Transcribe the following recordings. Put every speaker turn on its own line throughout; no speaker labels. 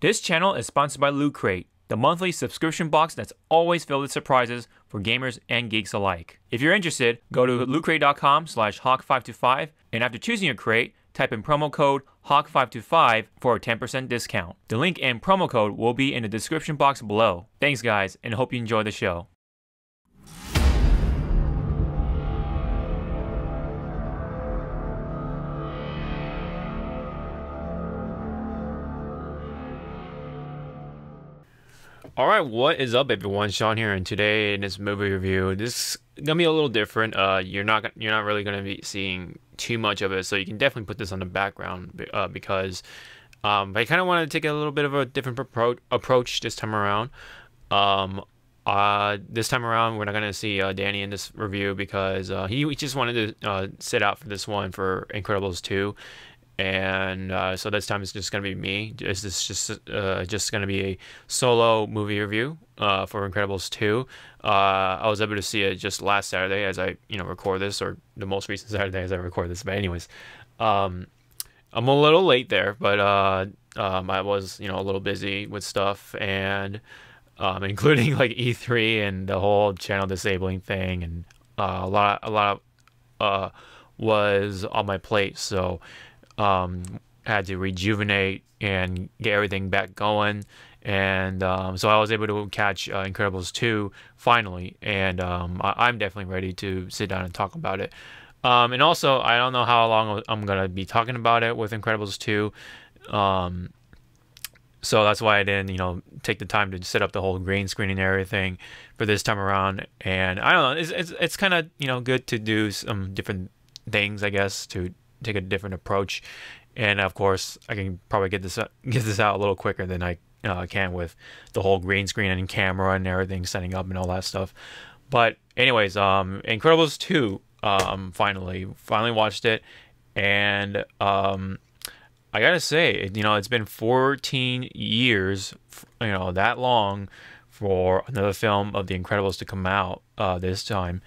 This channel is sponsored by Loot Crate, the monthly subscription box that's always filled with surprises for gamers and geeks alike. If you're interested, go to lootcrate.com/Hawke525, and after choosing your crate, type in promo code Hawke525 for a 10% discount. The link and promo code will be in the description box below. Thanks guys, and hope you enjoy the show. Alright, what is up everyone? Sean here, and today in this movie review, this is gonna be a little different. You're not really gonna be seeing too much of it, so you can definitely put this on the background because I kind of want to take a little bit of a different approach this time around. This time around, we're not gonna see Danny in this review because he just wanted to sit out for this one for Incredibles 2. And so this time it's just gonna be me. This is just gonna be a solo movie review for Incredibles 2. I was able to see it just last Saturday as I record this, or the most recent Saturday as I record this. But anyways, I'm a little late there, but I was a little busy with stuff, and including like E3 and the whole channel disabling thing, and a lot was on my plate. So had to rejuvenate and get everything back going, and so I was able to catch Incredibles 2 finally, and I'm definitely ready to sit down and talk about it. And also, I don't know how long I'm gonna be talking about it with Incredibles 2, so that's why I didn't take the time to set up the whole green screen and everything for this time around. And I don't know, it's kind of good to do some different things, I guess, to take a different approach. And of course I can probably get this out a little quicker than I can with the whole green screen and camera and everything setting up and all that stuff. But anyways, Incredibles 2, finally watched it, and I gotta say, it's been 14 years, that long for another film of The Incredibles to come out this time.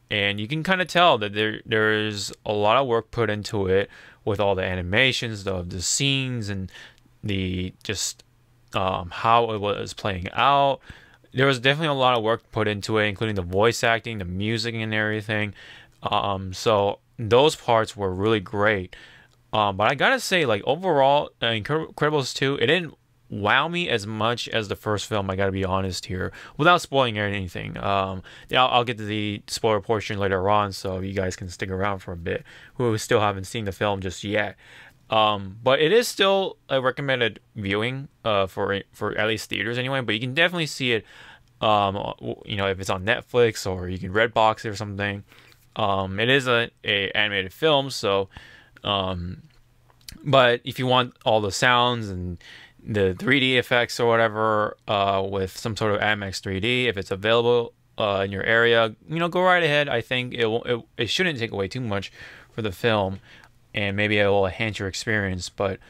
And you can kind of tell that there's a lot of work put into it with all the animations, the scenes, and the just how it was playing out. There was definitely a lot of work put into it, including the voice acting, the music, and everything. So those parts were really great. But I gotta say, like, overall, Incredibles 2, it didn't wow me as much as the first film. I gotta be honest here, without spoiling anything. Yeah, I'll get to the spoiler portion later on, so you guys can stick around for a bit who still haven't seen the film just yet. But it is still a recommended viewing for at least theaters anyway. But you can definitely see it, if it's on Netflix, or you can Redbox it or something. It is a animated film, so but if you want all the sounds and the 3D effects or whatever, with some sort of IMAX 3D, if it's available in your area, go right ahead. I think it shouldn't take away too much for the film, and maybe it will enhance your experience. But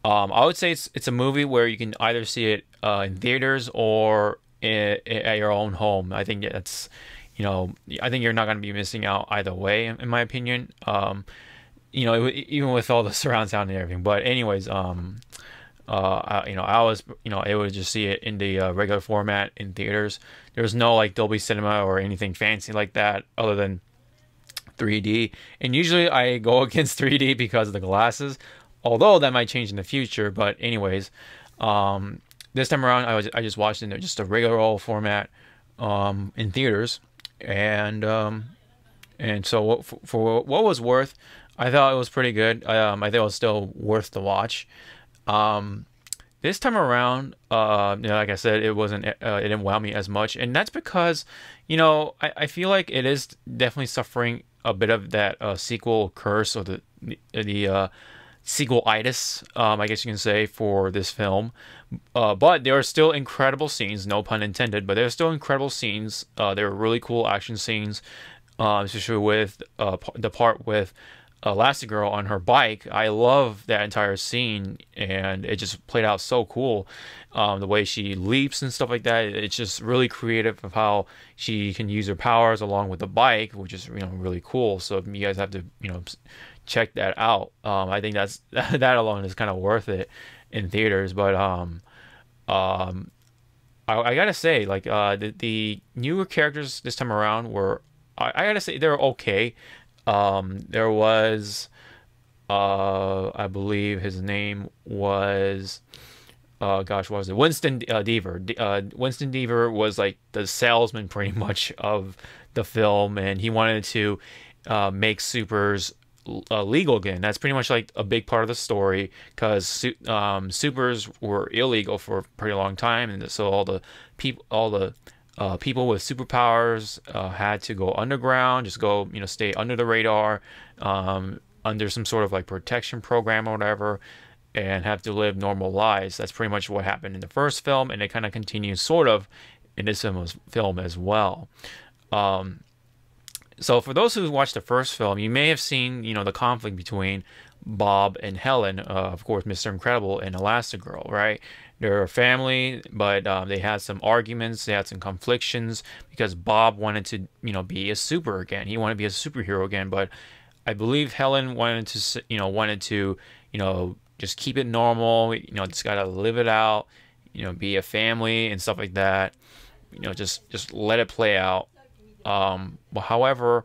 I would say it's a movie where you can either see it in theaters or at your own home. I think that's I think you're not going to be missing out either way, in my opinion. Even with all the surround sound and everything. But anyways, I was able to just see it in the regular format in theaters. There was no like Dolby Cinema or anything fancy like that other than 3D. And usually I go against 3D because of the glasses, although that might change in the future. But anyways, this time around I just watched it in just a regular old format in theaters, and so for what was worth, I thought it was pretty good. I think it was still worth the watch. This time around, like I said, it didn't wow me as much, and that's because, I feel like it is definitely suffering a bit of that sequel curse, or the sequel-itis, I guess you can say, for this film. But there are still incredible scenes, no pun intended, but there are still incredible scenes. There are really cool action scenes, especially with the part with Elastigirl on her bike. I love that entire scene, and it just played out so cool. The way she leaps and stuff like that, it's just really creative of how she can use her powers along with the bike, which is really cool. So you guys have to check that out. I think that alone is kind of worth it. in theaters. But um, I gotta say, like the newer characters this time around were, I gotta say they're okay. There was I believe his name was gosh, what was it? Winston Deaver. Winston Deaver was like the salesman pretty much of the film, and he wanted to make supers legal again. That's pretty much like a big part of the story because supers were illegal for a pretty long time, and so all the people with superpowers had to go underground, just go, stay under the radar, under some sort of like protection program or whatever, and have to live normal lives. That's pretty much what happened in the first film, and it kind of continues sort of in this film as well. Um, so for those who watched the first film, you may have seen, the conflict between Bob and Helen, of course, Mr. Incredible and Elastigirl, right? They're a family, but they had some arguments, they had some conflictions because Bob wanted to, be a super again. He wanted to be a superhero again, but I believe Helen wanted to, just keep it normal, just gotta live it out, be a family and stuff like that, just let it play out. But however,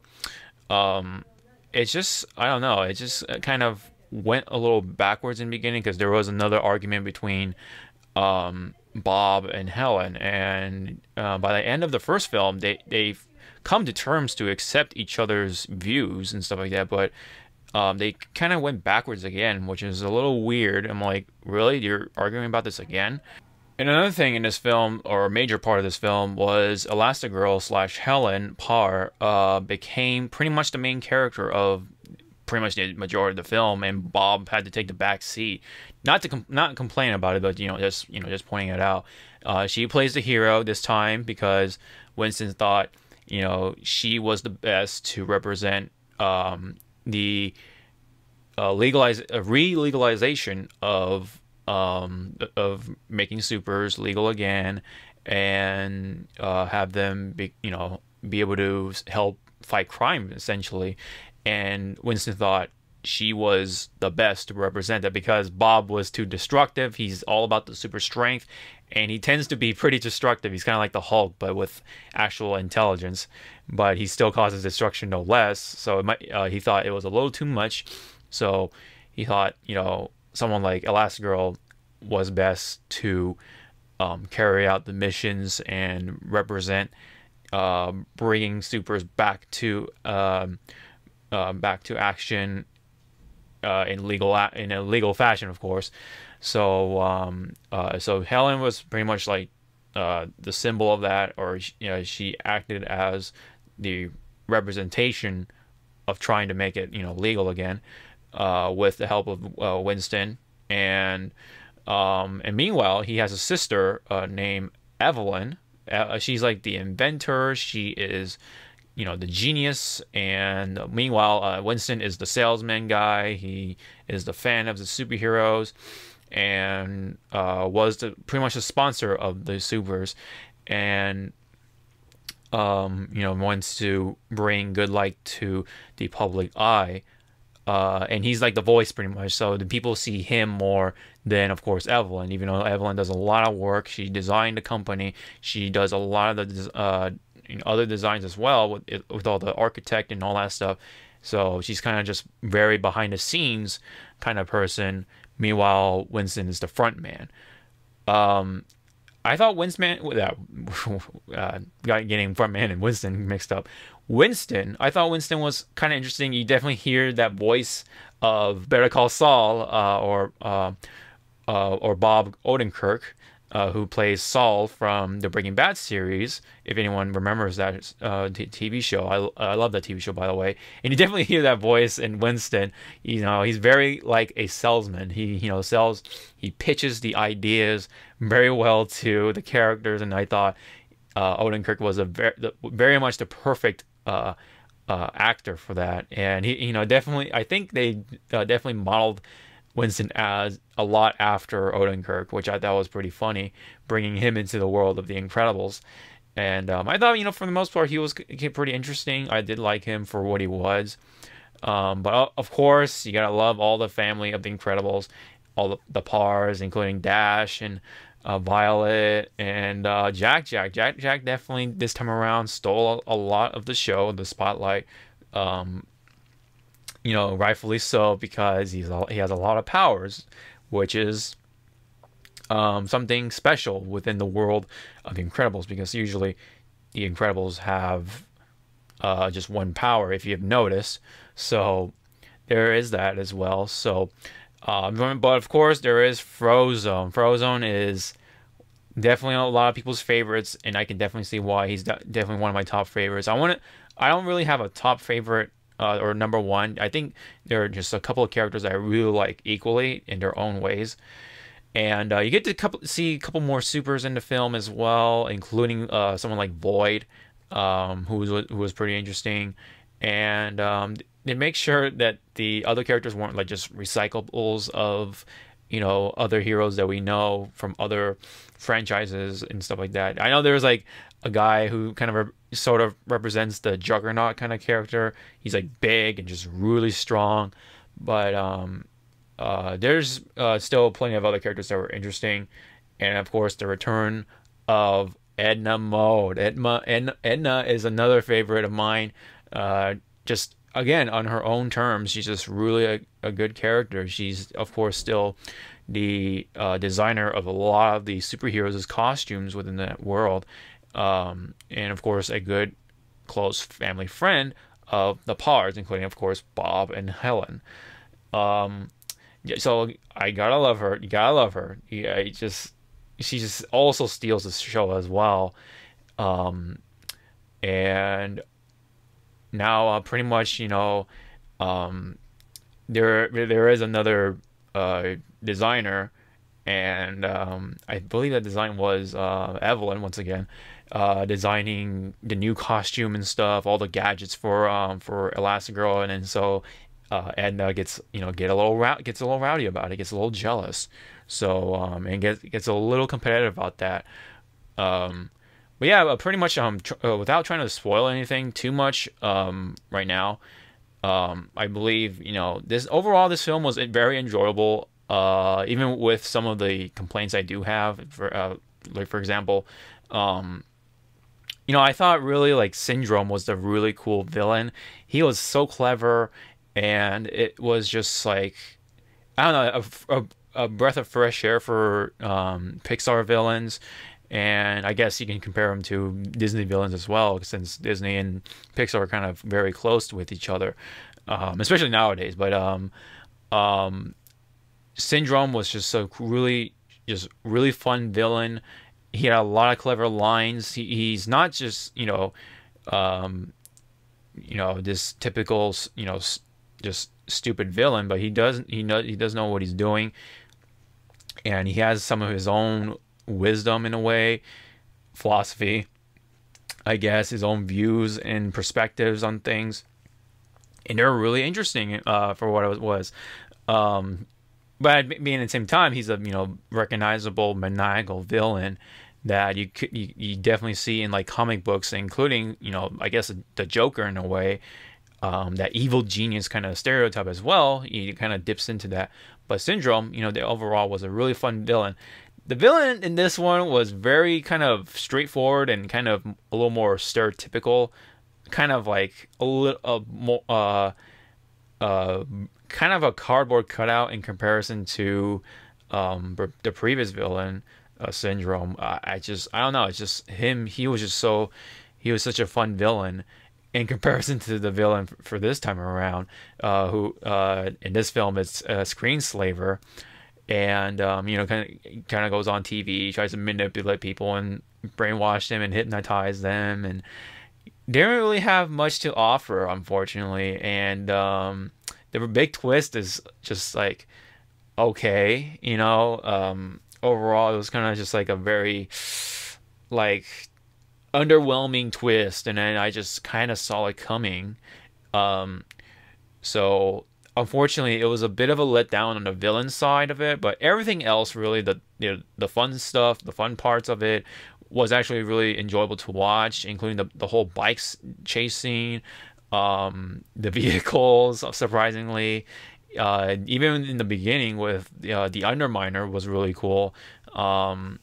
it's just, I don't know, it just kind of went a little backwards in the beginning because there was another argument between Bob and Helen, and by the end of the first film, they've come to terms to accept each other's views and stuff like that, but they kind of went backwards again, which is a little weird. I'm like, really? You're arguing about this again? And another thing in this film, or a major part of this film, was Elastigirl slash Helen Parr became pretty much the main character of pretty much the majority of the film, and Bob had to take the back seat. Not to not complain about it, but just pointing it out. She plays the hero this time because Winston thought she was the best to represent the re-legalization of making supers legal again, and have them be able to help fight crime essentially. And Winston thought she was the best to represent that because Bob was too destructive. He's all about the super strength, and he tends to be pretty destructive. He's kind of like the Hulk, but with actual intelligence. But he still causes destruction no less. So he thought it was a little too much. So he thought, someone like Elastigirl was best to carry out the missions and represent bringing supers back to action in a legal fashion, of course. So so Helen was pretty much like the symbol of that, or she acted as the representation of trying to make it legal again, with the help of Winston. And meanwhile, he has a sister named Evelyn. She's like the inventor. She is the genius, and meanwhile, Winston is the salesman guy. He is the fan of the superheroes, and was pretty much the sponsor of the supers, and wants to bring good light to the public eye. And he's like the voice pretty much, so the people see him more than, of course, Evelyn. Even though Evelyn does a lot of work, she designed the company, she does a lot of the other designs as well, with all the architect and all that stuff. So she's kind of just very behind the scenes kind of person. Meanwhile, Winston is the front man. I thought Winston, getting front man and Winston mixed up. I thought Winston was kind of interesting. You definitely hear that voice of Better Call Saul, or Bob Odenkirk, who plays Saul from the Breaking Bad series, if anyone remembers that TV show. I love that TV show, by the way. And you definitely hear that voice in Winston. He's very like a salesman. He sells, he pitches the ideas very well to the characters, and I thought Odenkirk was very much the perfect actor for that. And he definitely, I think they definitely modeled Winston as a lot after Odenkirk, which I thought was pretty funny, bringing him into the world of The Incredibles. And I thought, for the most part, he was pretty interesting. I did like him for what he was. But of course, you gotta love all the family of The Incredibles. all the pars, including Dash and Violet and Jack definitely this time around stole a lot of the show, the spotlight. Um, Rightfully so, because he has a lot of powers, which is something special within the world of the Incredibles, because usually the Incredibles have just one power, if you've noticed. So there is that as well. So, but of course, there is Frozone. Frozone is definitely a lot of people's favorites, and I can definitely see why he's definitely one of my top favorites. I don't really have a top favorite or number one. I think there are just a couple of characters I really like equally in their own ways. And you get to see a couple more supers in the film as well, including someone like Void, who was pretty interesting. And they make sure that the other characters weren't like just recyclables of, other heroes that we know from other franchises and stuff like that. I know there's like a guy who kind of sort of represents the Juggernaut kind of character. He's like big and just really strong, but there's still plenty of other characters that were interesting, and of course the return of Edna Mode. Edna is another favorite of mine. Just again on her own terms, she's just really a good character. She's of course still the designer of a lot of the superheroes' costumes within that world, and of course a good close family friend of the Pars, including of course Bob and Helen. Yeah, so I gotta love her. You gotta love her. Yeah, she just also steals the show as well. And now pretty much there is another designer, and I believe that design was Evelyn once again, designing the new costume and stuff, all the gadgets for Elastigirl, and then so. Edna gets gets a little rowdy about it, gets a little jealous, so and gets a little competitive about that. But yeah, pretty much without trying to spoil anything too much right now, I believe this film was very enjoyable, even with some of the complaints I do have. For example, I thought really like Syndrome was the really cool villain. He was so clever. And it was just like, I don't know, a breath of fresh air for Pixar villains. And I guess you can compare them to Disney villains as well, since Disney and Pixar are kind of very close with each other, especially nowadays. But Syndrome was just really fun villain. He had a lot of clever lines. He's not just this typical just stupid villain, but he does know what he's doing, and he has some of his own wisdom in a way, philosophy, I guess, his own views and perspectives on things, and they're really interesting for what it was. But at the same time, he's a recognizable maniacal villain that you definitely see in like comic books, including I guess the Joker in a way. That evil genius kind of stereotype as well. He kind of dips into that. But Syndrome, the overall was a really fun villain. The villain in this one was very kind of straightforward and kind of a little more stereotypical, kind of like a little more, kind of a cardboard cutout in comparison to the previous villain, Syndrome. I don't know. It's just him. He was such a fun villain in comparison to the villain for this time around, who in this film is Screenslaver, and kind of goes on TV, tries to manipulate people and brainwash them and hypnotize them, and they don't really have much to offer, unfortunately. And the big twist is just like okay, overall it was kind of just like a very like underwhelming twist, and then I just kind of saw it coming. So unfortunately it was a bit of a letdown on the villain side of it, but everything else really, the fun stuff, the fun parts of it was actually really enjoyable to watch, including the whole bikes chase scene, the vehicles, surprisingly, Even in the beginning with the Underminer was really cool. Um,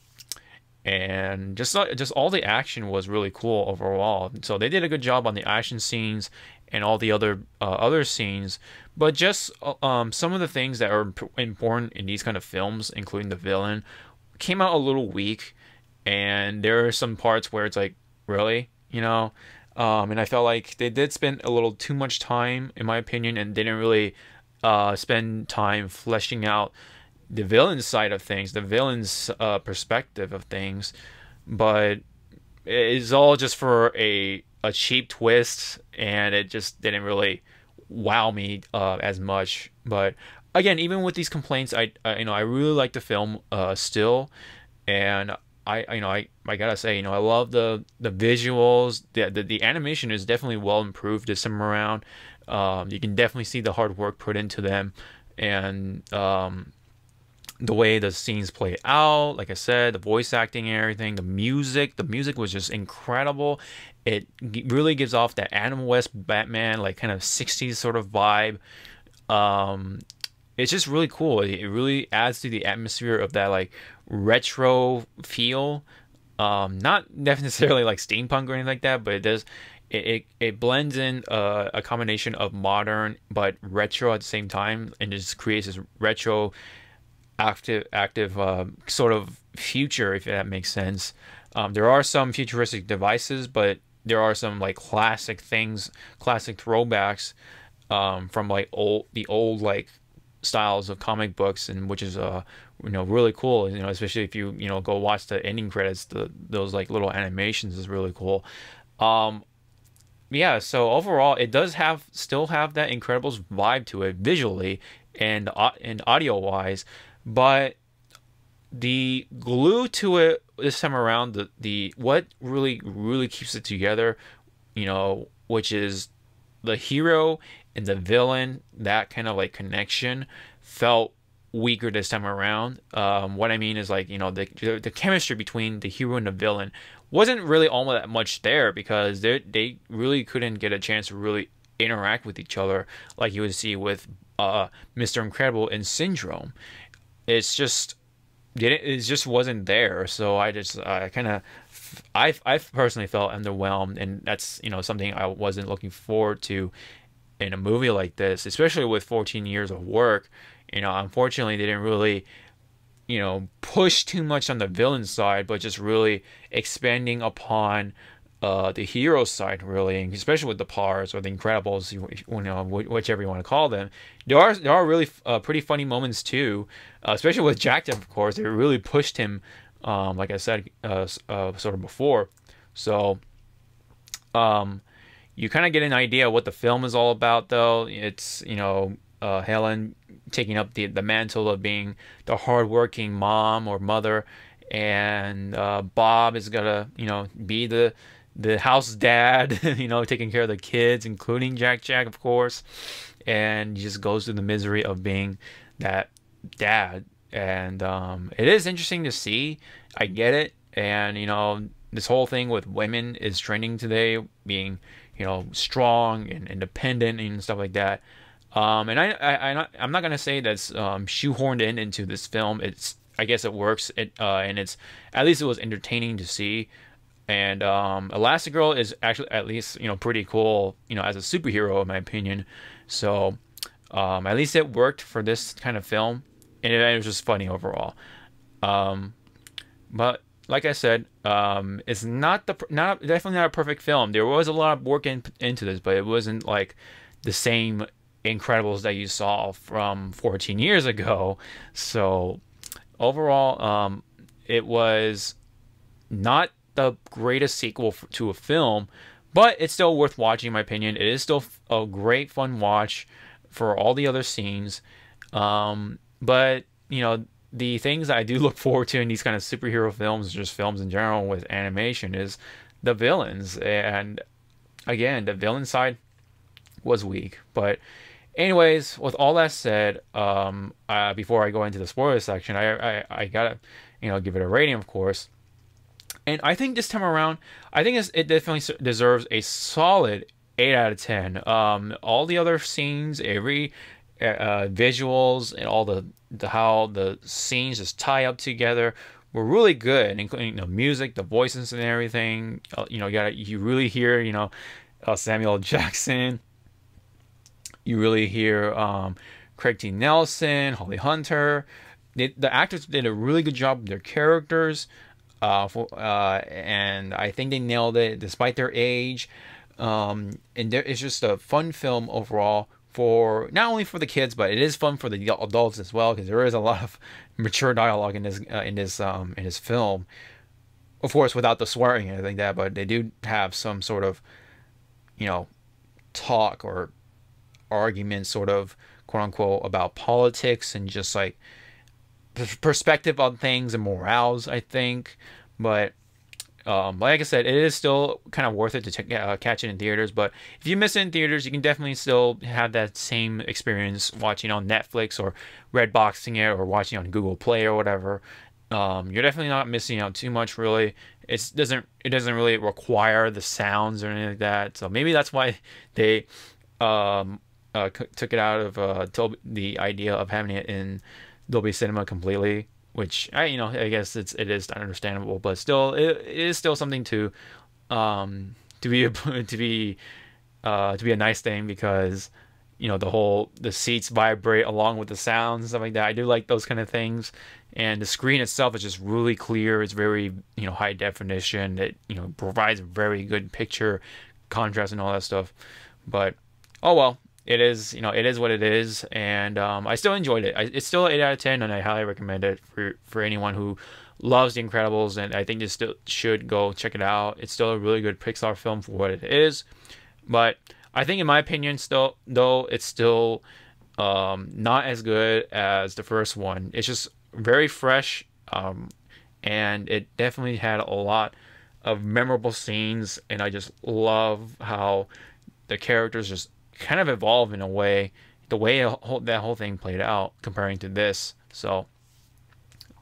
and just all the action was really cool overall. So they did a good job on the action scenes and all the other scenes, but just some of the things that are important in these kind of films, including the villain, came out a little weak, and there are some parts where it's like, really, and I felt like they did spend a little too much time, in my opinion, and didn't really spend time fleshing out the villain's side of things, the villain's perspective of things, but it's all just for a cheap twist, and it just didn't really wow me as much. But again, even with these complaints, I really like the film still, and I gotta say, I love the visuals. The animation is definitely well improved this time around. You can definitely see the hard work put into them, and the way the scenes play out, like I said, the voice acting and everything, the music was just incredible. It really gives off that Adam West Batman, like kind of 60s sort of vibe. It's just really cool. It really adds to the atmosphere of that like retro feel. Not necessarily like steampunk or anything like that, but it does. It blends in a combination of modern but retro at the same time, and just creates this retro active sort of future, if that makes sense. There are some futuristic devices, but there are some like classic things, classic throwbacks from like the old like styles of comic books, and which is really cool. Especially if you go watch the ending credits, those like little animations is really cool. Yeah, so overall, it does still have that Incredibles vibe to it visually and audio wise, but the glue to it this time around, the what really keeps it together, which is the hero and the villain, that kind of like connection felt weaker this time around. What I mean is like, the chemistry between the hero and the villain wasn't really all that much there, because they really couldn't get a chance to really interact with each other like you would see with Mr. Incredible and Syndrome. It's just it just wasn't there. So I personally felt underwhelmed, and that's something I wasn't looking forward to in a movie like this, especially with 14 years of work. Unfortunately, they didn't really push too much on the villain side, but just really expanding upon the hero side, really, and especially with the Pars or the Incredibles, whichever you want to call them. There are really pretty funny moments too, especially with Jack Jack, of course. They really pushed him, like I said, sort of before. So, you kind of get an idea what the film is all about, though. It's Helen taking up the mantle of being the hardworking mom or mother, and Bob is gonna be the house dad, taking care of the kids, including Jack Jack, of course, and he just goes through the misery of being that dad. And it is interesting to see. I get it, and this whole thing with women is trending today, being strong and independent and stuff like that. And I'm not gonna say that's shoehorned into this film. I guess it works. And it's, at least it was entertaining to see. And Elastigirl is actually at least pretty cool as a superhero, in my opinion. So at least it worked for this kind of film, and it was just funny overall. But like I said, it's definitely not a perfect film. There was a lot of work into this, but it wasn't like the same Incredibles that you saw from 14 years ago. So overall, it was not the greatest sequel to a film, but it's still worth watching, in my opinion. It is still a great fun watch for all the other scenes. But the things that I do look forward to in these kind of superhero films, just films in general with animation, is the villains. And again, the villain side was weak. But anyways, with all that said, before I go into the spoiler section, I gotta give it a rating, of course. And I think this time around, I think it definitely deserves a solid 8 out of 10. All the other scenes, every visuals and all the how the scenes just tie up together were really good, including the music, the voices, and everything. You really hear Samuel L. Jackson. You really hear Craig T. Nelson, Holly Hunter. The actors did a really good job with their characters, and I think they nailed it despite their age. It's just a fun film overall for not only for the kids, but it is fun for the adults as well, because there is a lot of mature dialogue in this film. Of course, without the swearing and everything like that, but they do have some sort of talk or argument, sort of quote unquote, about politics and just like perspective on things and morals, I think. But like I said, it is still kind of worth it to catch it in theaters. But if you miss it in theaters, you can definitely still have that same experience watching on Netflix or Redboxing it or watching on Google Play or whatever. You're definitely not missing out too much, really. It doesn't really require the sounds or anything like that. So maybe that's why they took it out of the idea of having it in Dolby Cinema completely, which I guess it is understandable, but still it is still something to be a nice thing, because the seats vibrate along with the sounds and stuff like that. I do like those kind of things, and the screen itself is just really clear. It's very high definition. It provides a very good picture contrast and all that stuff. But oh well. It is what it is, and I still enjoyed it. It's still an 8 out of 10, and I highly recommend it for anyone who loves The Incredibles, and I think you still should go check it out. It's still a really good Pixar film for what it is, but I think, in my opinion, it's still not as good as the first one. It's just very fresh, and it definitely had a lot of memorable scenes, and I just love how the characters just kind of evolve in a way, the way that whole thing played out comparing to this. So,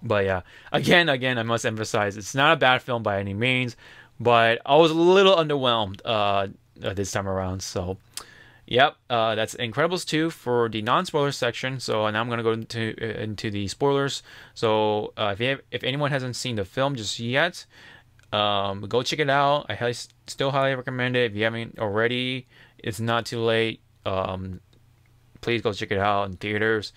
but yeah, again, I must emphasize, it's not a bad film by any means, but I was a little underwhelmed this time around. So, yep, that's Incredibles 2 for the non-spoiler section. So now I'm gonna go into the spoilers. So if anyone hasn't seen the film just yet, go check it out. I still highly recommend it. If you haven't already, it's not too late. Please go check it out in theaters,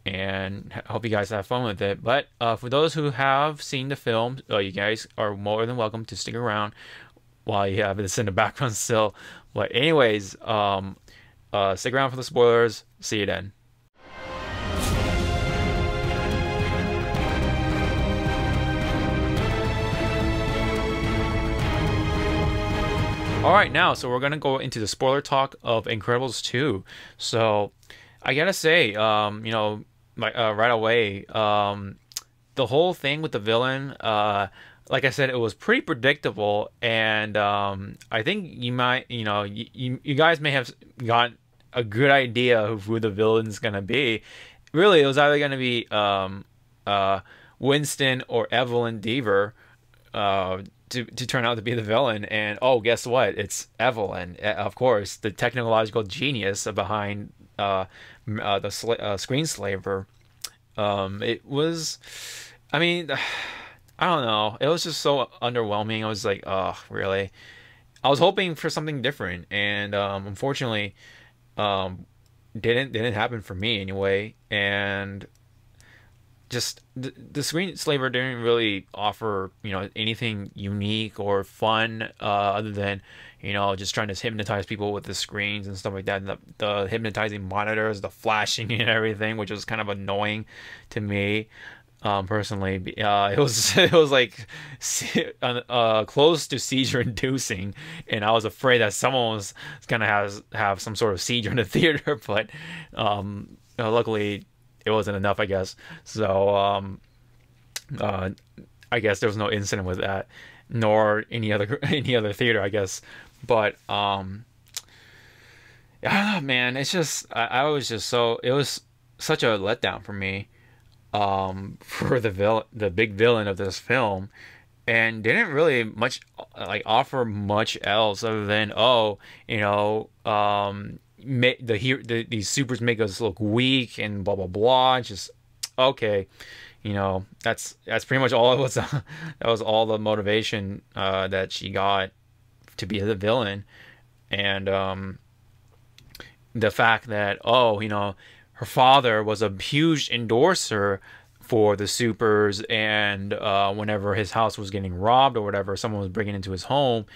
and hope you guys have fun with it. But for those who have seen the film, you guys are more than welcome to stick around while you have this in the background still. But anyways, stick around for the spoilers. See you then. Alright, now, so we're going to go into the spoiler talk of Incredibles 2. So, I gotta say, right away, the whole thing with the villain, like I said, it was pretty predictable, and I think you might, you guys may have got a good idea of who the villain's going to be. Really, it was either going to be Winston or Evelyn Deaver, to turn out to be the villain. And oh, guess what? It's Evelyn, of course, the technological genius behind the screenslaver. It was, I mean, I don't know. It was just so underwhelming. I was like, oh, really? I was hoping for something different, and unfortunately, didn't happen for me anyway. And just the screenslaver didn't really offer anything unique or fun, other than just trying to hypnotize people with the screens and stuff like that, and the hypnotizing monitors, the flashing and everything, which was kind of annoying to me personally. It was like close to seizure inducing, and I was afraid that someone was gonna have some sort of seizure in the theater, but luckily it wasn't enough, I guess. So I guess there was no incident with that, nor any other theater, I guess. But yeah, man, it's just I was just so, it was such a letdown for me, for the big villain of this film, and didn't really much offer much else other than these supers make us look weak and blah blah blah. It's just okay, that's pretty much all it was. That was all the motivation that she got to be the villain, and the fact that her father was a huge endorser for the supers, and whenever his house was getting robbed or whatever, someone was breaking into his home,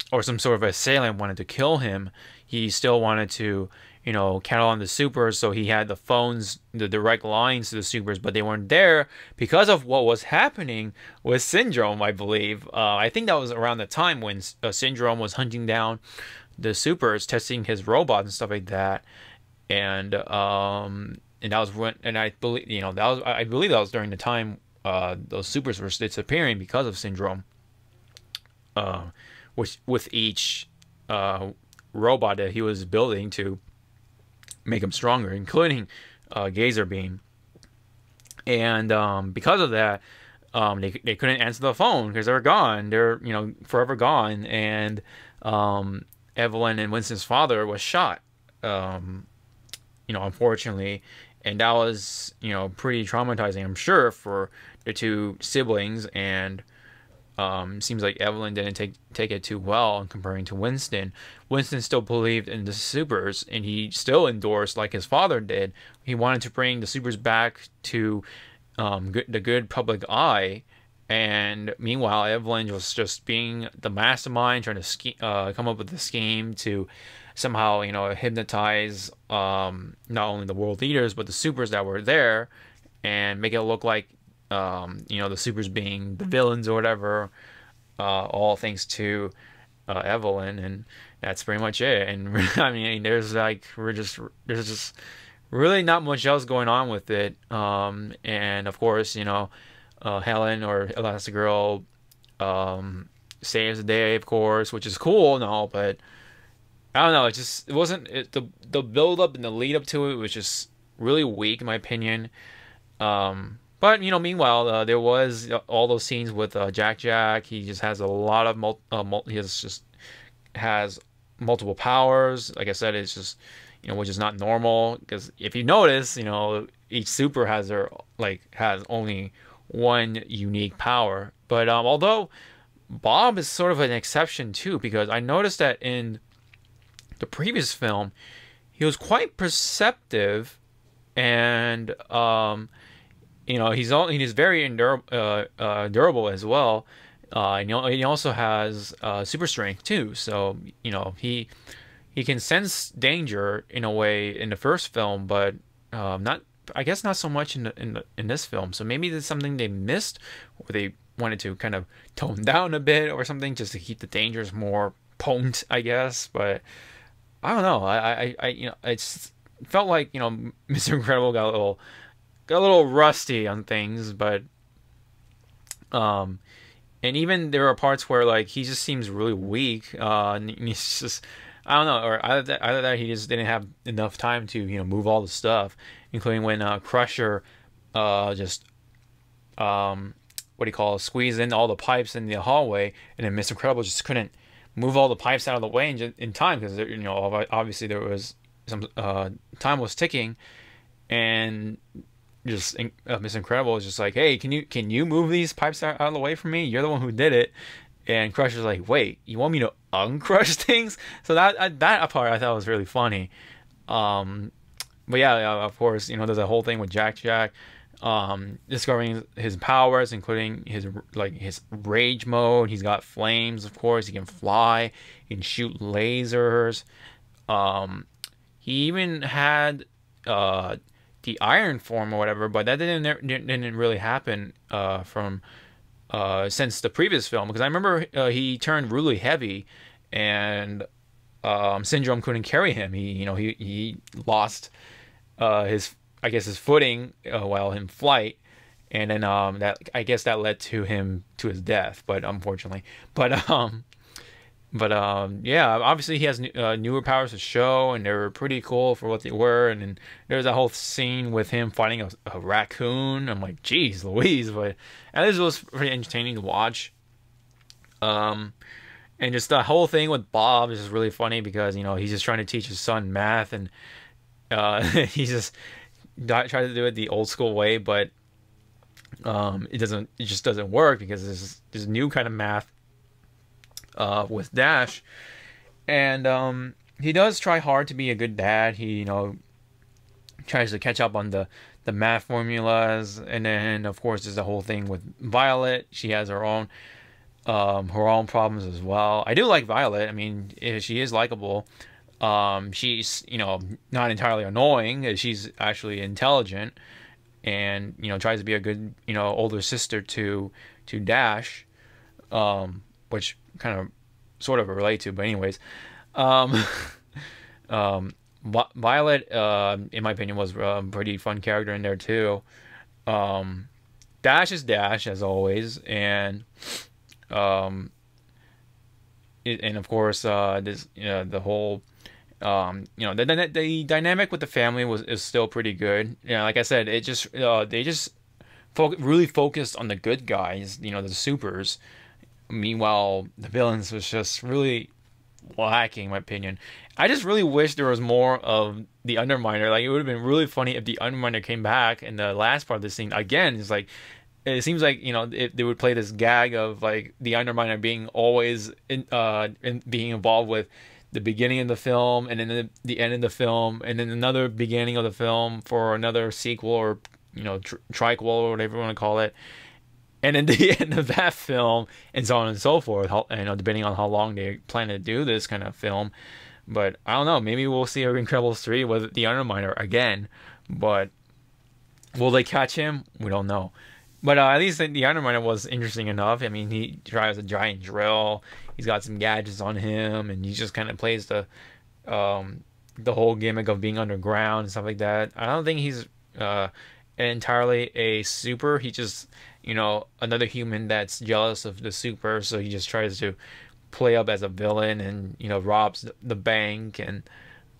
or some sort of assailant wanted to kill him, he still wanted to, count on the supers. So he had the phones, the direct lines to the supers, but they weren't there because of what was happening with Syndrome, I believe. I think that was around the time when Syndrome was hunting down the supers, testing his robots and stuff like that. And that was when, and I believe, I believe that was during the time those supers were disappearing because of Syndrome. Which with each robot that he was building to make him stronger, including Gazer Beam. And because of that, they couldn't answer the phone because they were gone. They're forever gone. And Evelyn and Winston's father was shot. Unfortunately, and that was pretty traumatizing, I'm sure, for the two siblings. And seems like Evelyn didn't take it too well in comparing to Winston. Winston still believed in the supers, and he still endorsed like his father did. He wanted to bring the supers back to the good public eye. And meanwhile, Evelyn was just being the mastermind, trying to come up with a scheme to somehow hypnotize not only the world leaders but the supers that were there, and make it look like the supers being the villains or whatever, all thanks to Evelyn. And that's pretty much it. And I mean, there's just really not much else going on with it. And of course, Helen, or Elastigirl, saves the day, of course, which is cool and all, but I don't know, it wasn't the build up and the lead up to it was just really weak in my opinion. But meanwhile, there was all those scenes with Jack. He just has a lot of has multiple powers. Like I said, it's just which is not normal, because if you notice, each super has only one unique power. But although Bob is sort of an exception too, because I noticed that in the previous film, he was quite perceptive, and he's very durable as well. And he also has super strength too. So he can sense danger in a way in the first film, but not so much in this film. So maybe there's something they missed, or they wanted to kind of tone down a bit or something, just to keep the dangers more potent, I guess. But I don't know. It felt like Mr. Incredible got a little rusty on things, but and even there are parts where he just seems really weak, and he's just, I don't know, or either that he just didn't have enough time to move all the stuff, including when Crusher just squeezed in all the pipes in the hallway, and then Mr. Incredible just couldn't move all the pipes out of the way in time, because obviously there was some time was ticking, and just Miss Incredible is just like, hey, can you move these pipes out of the way for me? You're the one who did it. And Crusher's like, wait, you want me to uncrush things? So that part I thought was really funny. But yeah, of course, there's a whole thing with Jack discovering his powers, including his rage mode. He's got flames, of course. He can fly. He can shoot lasers. He even had the iron form or whatever, but that didn't really happen from since the previous film, because I remember he turned really heavy, and Syndrome couldn't carry him. He lost his footing while in flight, and then that led to his death, but unfortunately. Yeah, obviously he has newer powers to show, and they were pretty cool for what they were. And then there's that whole scene with him fighting a raccoon. I'm like, geez Louise, but at least it was pretty entertaining to watch. And just the whole thing with Bob is just really funny because he's just trying to teach his son math, and he's just tries to do it the old school way, but it just doesn't work because there's this new kind of math with Dash, and he does try hard to be a good dad. He tries to catch up on the math formulas, and then of course there's the whole thing with Violet. She has her own problems as well. I do like Violet. I mean, she is likable. She's not entirely annoying. She's actually intelligent, and tries to be a good older sister to Dash, which kind of sort of relate to. But anyways, um, Violet, in my opinion, was a pretty fun character in there too. Dash is Dash as always, and um, and of course, this the whole the dynamic with the family is still pretty good. Like I said, it just they just really focused on the good guys, the supers. Meanwhile, the villains was just really lacking, in my opinion. I just really wish there was more of the Underminer. Like, it would have been really funny if the Underminer came back in the last part of the scene again. It's like, it seems like they would play this gag of like the Underminer being always being involved with the beginning of the film, and then the end of the film, and then another beginning of the film for another sequel, or triquel, or whatever you want to call it, and then the end of that film, and so on and so forth. Depending on how long they plan to do this kind of film. But I don't know. Maybe we'll see Incredibles 3 with the Underminer again. But will they catch him? We don't know. But at least the Underminer was interesting enough. I mean, he drives a giant drill. He's got some gadgets on him, and he just kind of plays the whole gimmick of being underground and stuff like that. I don't think he's entirely a super. He just, another human that's jealous of the super, so he just tries to play up as a villain, and robs the bank. And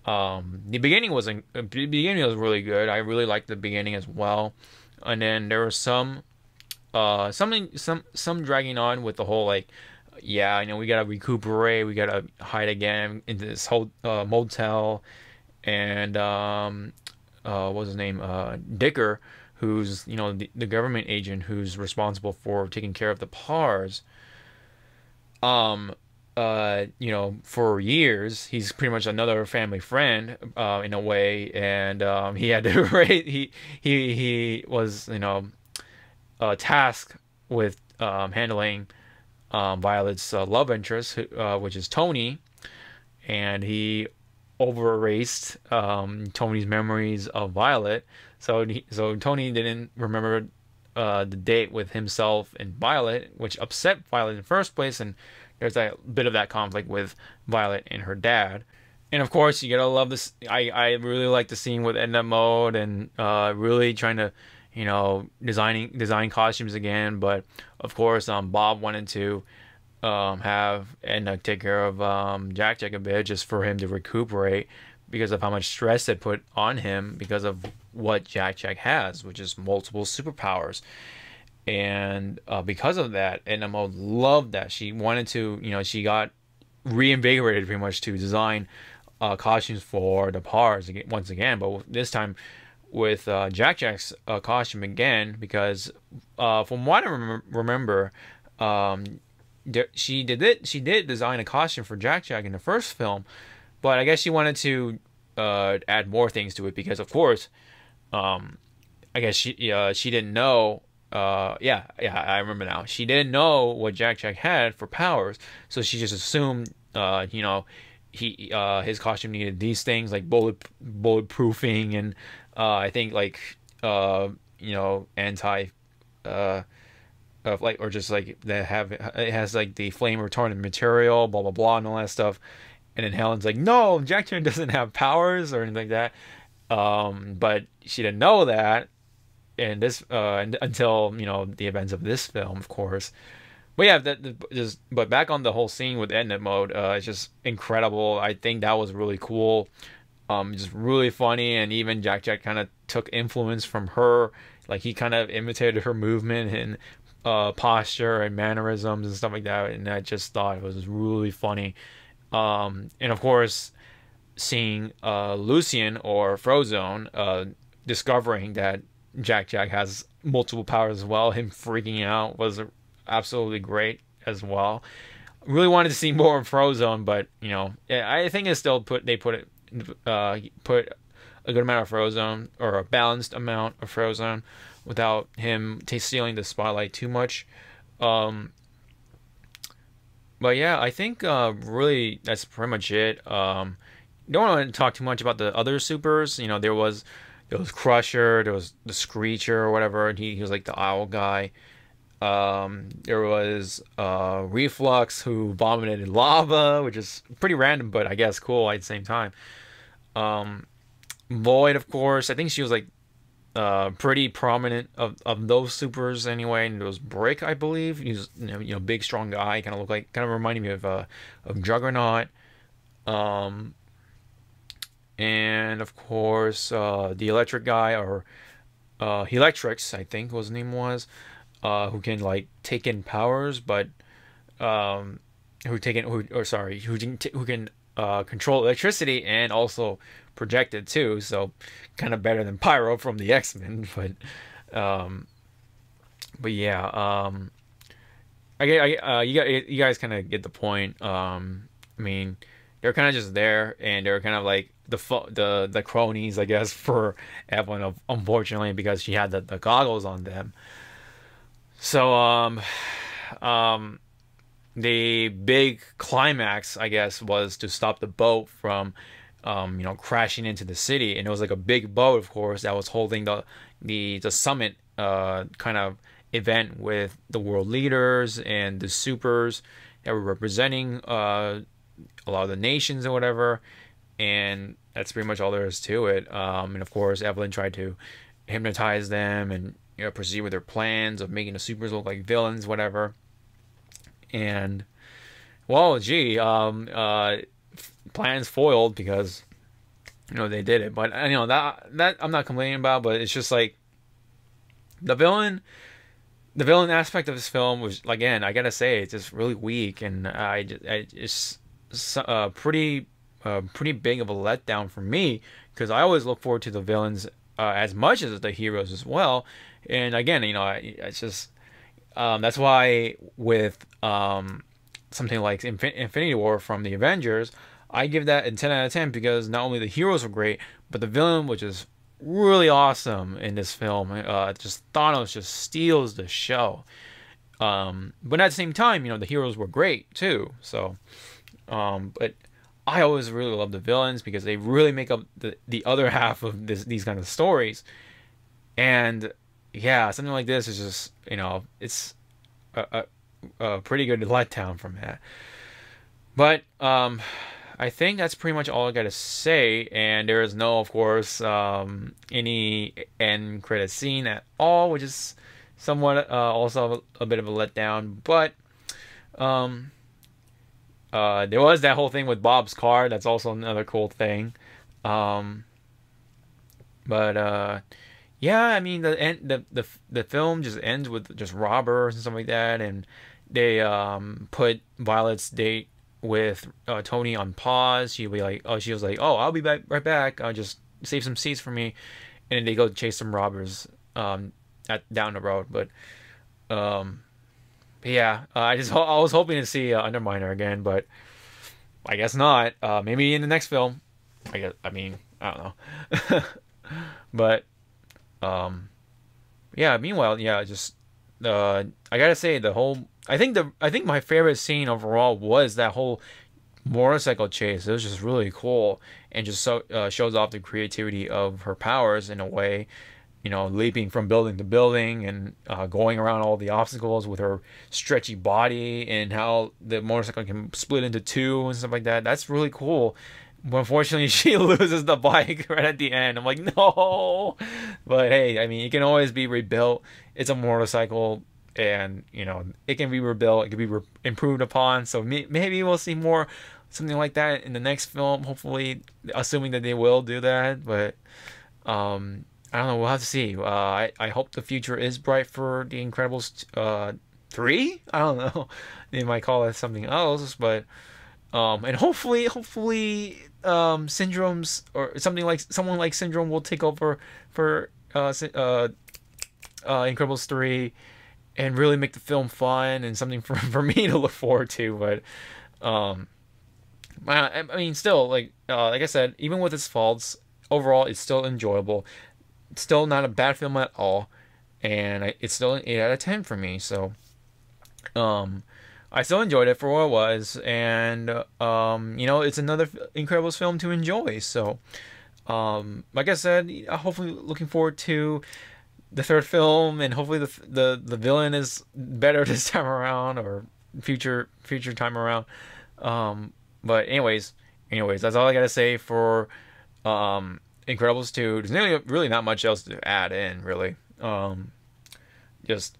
the beginning was really good. I really liked the beginning as well. And then there was some dragging on with the whole, like, we gotta recuperate, we gotta hide again into this whole motel. And what was his name, Dicker, who's the government agent who's responsible for taking care of the Pars. For years, he's pretty much another family friend, in a way, and he had to he was tasked with handling Violet's love interest, which is Tony, and he overerased Tony's memories of Violet, so Tony didn't remember the date with himself and Violet, which upset Violet in the first place, and there's a bit of that conflict with Violet and her dad. And of course, you gotta love this. I really like the scene with Edna Mode, and really trying to design costumes again. But of course, Bob wanted to have Edna take care of Jack Jack a bit, just for him to recuperate, because of how much stress it put on him because of what Jack Jack has, which is multiple superpowers. And because of that, Edna Mode loved that. She wanted to, she got reinvigorated pretty much to design costumes for the Pars once again, but this time with Jack Jack's costume again, because from what I remember, she did design a costume for Jack Jack in the first film, but I guess she wanted to add more things to it, because of course, I guess she didn't know. I remember now. She didn't know what Jack Jack had for powers, so she just assumed, his costume needed these things like bulletproofing, and I think like anti or just like that it has like the flame retardant material, blah blah blah, and all that stuff. And then Helen's like, no, Jack Jack doesn't have powers or anything like that. But she didn't know that. And this until the events of this film, of course. But yeah, but back on the whole scene with Edna Mode, it's just incredible. I think that was really cool, just really funny, and even Jack Jack kind of took influence from her. Like, he kind of imitated her movement and posture and mannerisms and stuff like that, and I just thought it was really funny. And of course, seeing Lucian or Frozone discovering that Jack has multiple powers as well, him freaking out was absolutely great as well. Really wanted to see more of Frozone, but I think it's still put a good amount of Frozone, or a balanced amount of Frozone, without him stealing the spotlight too much. Um, but yeah, I think really that's pretty much it. Don't want to talk too much about the other supers. There was Crusher, there was the Screecher or whatever, and he was like the owl guy. There was Reflux, who vomited in lava, which is pretty random, but I guess cool at the same time. Um, Void, of course, I think she was like pretty prominent of those supers anyway. And there was Brick, I believe. He was big strong guy, kind of reminding me of Juggernaut. Um, and of course the Electric guy, or Helix, I think his name was, who can like take in powers, but um, who can control electricity and also project it too. So kind of better than Pyro from the X-Men, um, but yeah, you guys kind of get the point. I mean, they're kind of just there, and they're kind of like the cronies, I guess, for Evelyn, unfortunately, because she had the goggles on them. So um, the big climax, I guess, was to stop the boat from crashing into the city, and it was like a big boat, of course, that was holding the summit kind of event with the world leaders and the supers that were representing a lot of the nations or whatever, and that's pretty much all there is to it. And of course, Evelyn tried to hypnotize them and proceed with their plans of making the supers look like villains, whatever. And well, gee, plans foiled because they did it. But that I'm not complaining about. But it's just like the villain aspect of this film was, again, I gotta say, it's just really weak, and it's pretty big of a letdown for me, because I always look forward to the villains as much as the heroes as well. And again, it's just that's why with something like Infinity War from the Avengers, I give that a 10 out of 10, because not only the heroes were great, but the villain, which is really awesome in this film. Just Thanos just steals the show. But at the same time, the heroes were great too. So, but I always really love the villains, because they really make up the other half of these kind of stories. And yeah, something like this is just, it's a pretty good letdown from that. But I think that's pretty much all I gotta say. And there is no, of course, any end credit scene at all, which is somewhat also a bit of a letdown. But there was that whole thing with Bob's car. That's also another cool thing. But yeah, I mean, the film just ends with just robbers and stuff like that, and they put Violet's date with Tony on pause. She was like, "Oh, I'll be right back. Just save some seats for me," and then they go chase some robbers down the road. But yeah, I was hoping to see Underminer again, but I guess not. Maybe in the next film. I mean, I don't know. But yeah. Meanwhile, yeah, just I gotta say, I think my favorite scene overall was that whole motorcycle chase. It was just really cool, and just shows off the creativity of her powers in a way. Leaping from building to building, and going around all the obstacles with her stretchy body, and how the motorcycle can split into two and stuff like that. That's really cool. But unfortunately, she loses the bike right at the end. I'm like, no. But hey, I mean, it can always be rebuilt. It's a motorcycle, and it can be rebuilt. It can be improved upon. So maybe we'll see something like that in the next film. Hopefully, assuming that they will do that. But I don't know. We'll have to see. I hope the future is bright for The Incredibles 3. I don't know. They might call it something else, but and hopefully Syndrome's or something like someone like Syndrome will take over for Incredibles 3 and really make the film fun and something for me to look forward to. But I mean, still, like I said, even with its faults, overall it's still enjoyable. It's still not a bad film at all, and it's still an 8 out of 10 for me. So, I still enjoyed it for what it was, and it's another Incredibles film to enjoy. So, like I said, hopefully looking forward to the third film, and hopefully the villain is better this time around, or future time around. But anyways, that's all I gotta say for Incredibles 2. There's really not much else to add in, really. Just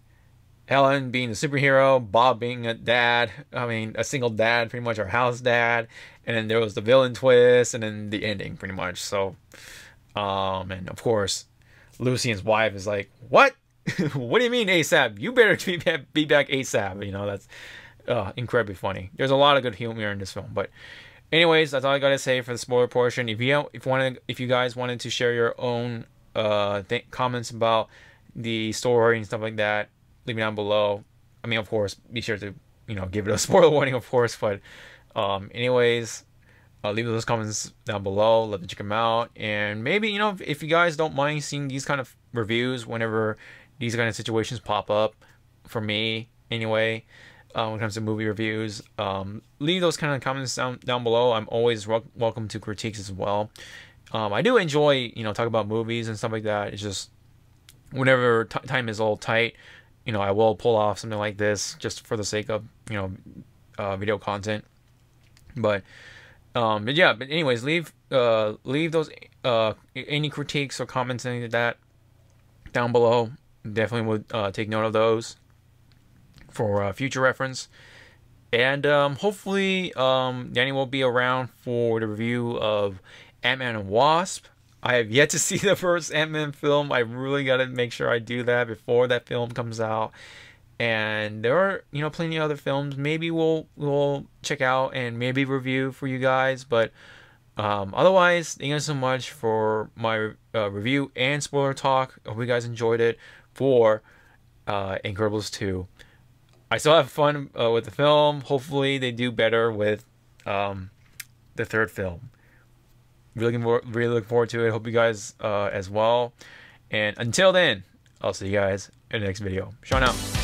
Helen being the superhero, Bob being a dad. I mean, a single dad, pretty much our house dad. And then there was the villain twist, and then the ending, pretty much. So, and of course, Lucian's wife is like, "What? What do you mean ASAP? You better be back ASAP." That's incredibly funny. There's a lot of good humor in this film, but anyways, that's all I gotta say for the spoiler portion. If you guys wanted to share your own comments about the story and stuff like that, leave me down below. I mean, of course, be sure to give it a spoiler warning, of course. But anyways, leave those comments down below. Love to check them out, and maybe if you guys don't mind seeing these kind of reviews whenever these kind of situations pop up, for me anyway. When it comes to movie reviews, leave those kind of comments down below. I'm always welcome to critiques as well. I do enjoy talk about movies and stuff like that. It's just whenever time is all tight, I will pull off something like this just for the sake of video content. But yeah. But anyways, leave those any critiques or comments, anything like that, down below. Definitely would take note of those for future reference. And hopefully Danny will be around for the review of Ant-Man and Wasp. I have yet to see the first Ant-Man film. I really got to make sure I do that before that film comes out. And there are plenty of other films maybe we'll check out and maybe review for you guys. But otherwise, thank you so much for my review and spoiler talk. I hope you guys enjoyed it for Incredibles 2. I still have fun with the film. Hopefully they do better with the third film. Really looking forward to it. Hope you guys as well. And until then, I'll see you guys in the next video. Sean out.